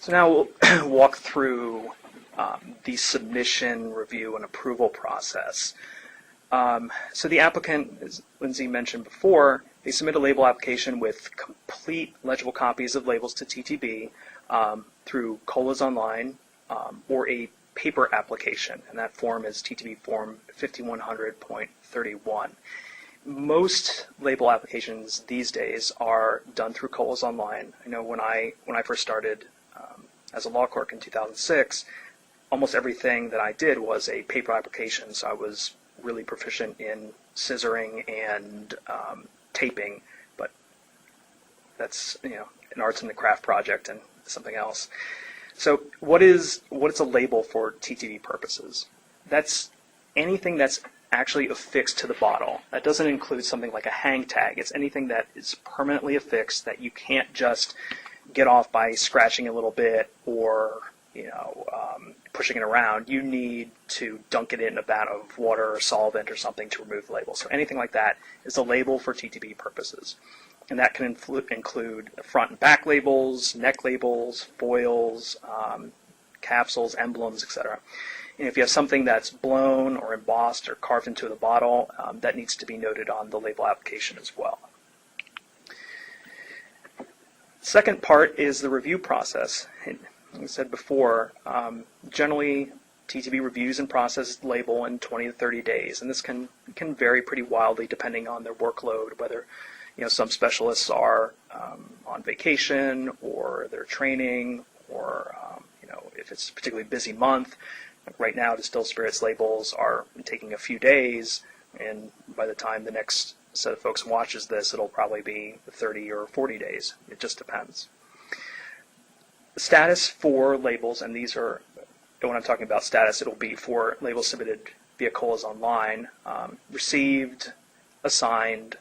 So now we'll walk through the submission, review, and approval process. So the applicant, as Lindsey mentioned before, they submit a label application with complete legible copies of labels to TTB through COLA's online or a paper application, and that form is TTB form 5100.31. Most label applications these days are done through COLA's online. I know when I first started as a law clerk in 2006, almost everything that I did was a paper application, so I was really proficient in scissoring and taping, but that's an arts and the craft project and something else. So what is a label for TTB purposes? That's anything that's actually affixed to the bottle. That doesn't include something like a hang tag. It's anything that is permanently affixed that you can't just get off by scratching a little bit or pushing it around. You need to dunk it in a vat of water or solvent or something to remove the label. So anything like that is a label for TTB purposes. And that can include front and back labels, neck labels, foils, capsules, emblems, etc. And if you have something that's blown or embossed or carved into the bottle, that needs to be noted on the label application as well. Second part is the review process. Like I said before, generally TTB reviews and processes the label in 20 to 30 days, and this can vary pretty wildly depending on their workload, whether some specialists are on vacation or they're training, or if it's a particularly busy month. Like right now, distilled spirits labels are taking a few days, and by the time the next set of folks watches this, it'll probably be 30 or 40 days. It just depends. The status for labels, and these are, when I'm talking about status, it'll be for labels submitted via COLA's online, received, assigned.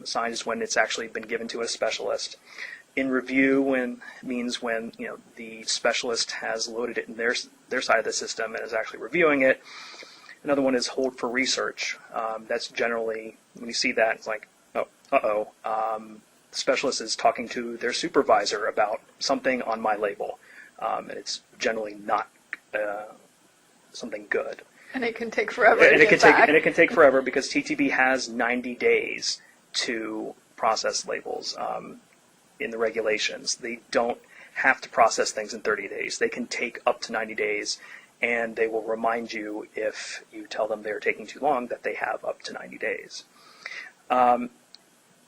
Assigned is when it's actually been given to a specialist. In review means when the specialist has loaded it in their side of the system and is actually reviewing it. Another one is hold for research. That's generally, when you see that, it's like, the specialist is talking to their supervisor about something on my label, and it's generally not something good. And it can take forever And it can take forever because TTB has 90 days to process labels in the regulations. They don't have to process things in 30 days. They can take up to 90 days, and they will remind you if you tell them they're taking too long that they have up to 90 days.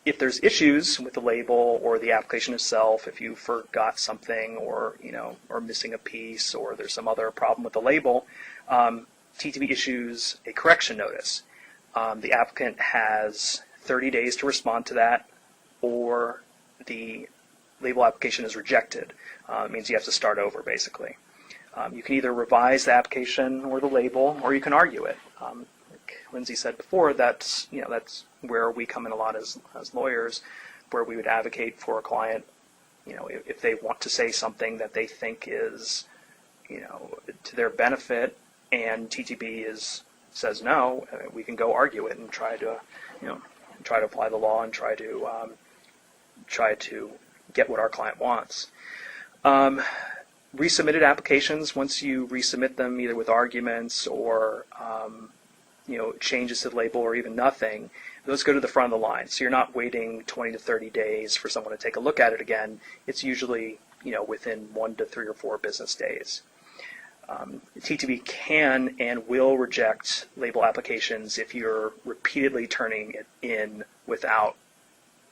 If there's issues with the label or the application itself, if you forgot something or or missing a piece, or there's some other problem with the label, TTB issues a correction notice. The applicant has 30 days to respond to that, or the label application is rejected. It means you have to start over, basically. You can either revise the application or the label, or you can argue it. Like Lindsey said before, that's where we come in a lot as lawyers, where we would advocate for a client, if they want to say something that they think is, to their benefit, and TTB says no, we can go argue it and try to apply the law and try to get what our client wants. Resubmitted applications, once you resubmit them either with arguments or changes to the label or even nothing, those go to the front of the line. So you're not waiting 20 to 30 days for someone to take a look at it again. It's usually within 1 to 3 or 4 business days. TTB can and will reject label applications if you're repeatedly turning it in without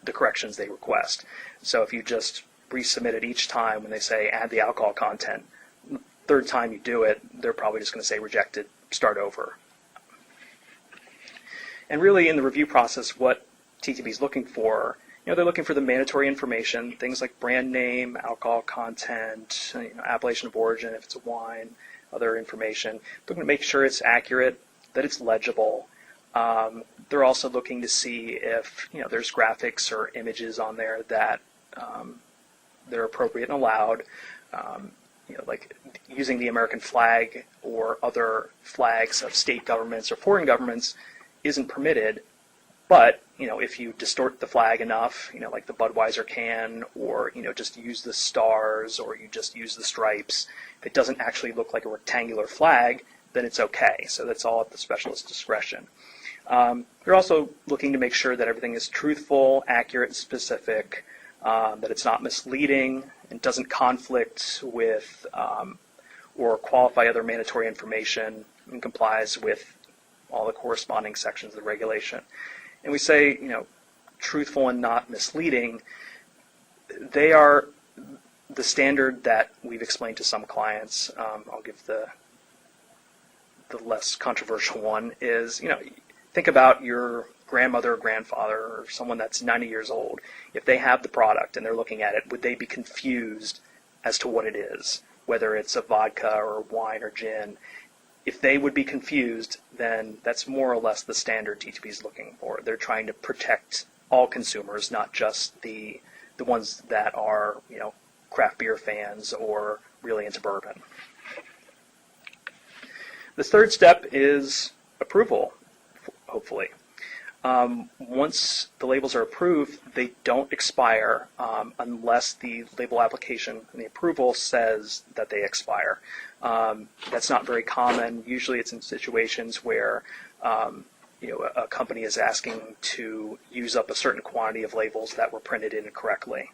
the corrections they request. So if you just resubmit it each time when they say add the alcohol content, third time you do it, they're probably just going to say rejected, start over. And really in the review process, what TTB is looking for, they're looking for the mandatory information, things like brand name, alcohol content, appellation of origin if it's a wine, other information. They're going to make sure it's accurate, that it's legible. They're also looking to see if there's graphics or images on there that they're appropriate and allowed. Like using the American flag or other flags of state governments or foreign governments isn't permitted But, if you distort the flag enough, like the Budweiser can, or, just use the stars, or you just use the stripes, if it doesn't actually look like a rectangular flag, then it's okay. So that's all at the specialist's discretion. You're also looking to make sure that everything is truthful, accurate, and specific, that it's not misleading and doesn't conflict with or qualify other mandatory information and complies with all the corresponding sections of the regulation. And we say, truthful and not misleading, they are the standard that we've explained to some clients. I'll give the less controversial one is, think about your grandmother or grandfather or someone that's 90 years old. If they have the product and they're looking at it, would they be confused as to what it is, whether it's a vodka or wine or gin? If they would be confused, then that's more or less the standard TTB is looking for. They're trying to protect all consumers, not just the ones that are, craft beer fans or really into bourbon. The third step is approval, hopefully. Once the labels are approved, they don't expire unless the label application and the approval says that they expire. That's not very common. Usually it's in situations where a company is asking to use up a certain quantity of labels that were printed in incorrectly.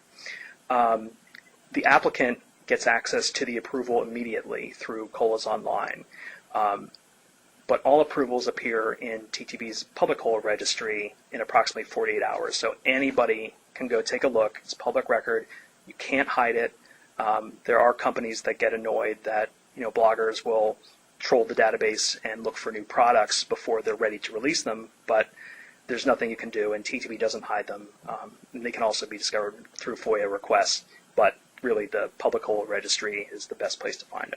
The applicant gets access to the approval immediately through COLA's online. But all approvals appear in TTB's public COLA registry in approximately 48 hours. So anybody can go take a look. It's public record. You can't hide it. There are companies that get annoyed that bloggers will troll the database and look for new products before they're ready to release them, but there's nothing you can do, and TTB doesn't hide them. And they can also be discovered through FOIA requests, but really the public COLA registry is the best place to find it.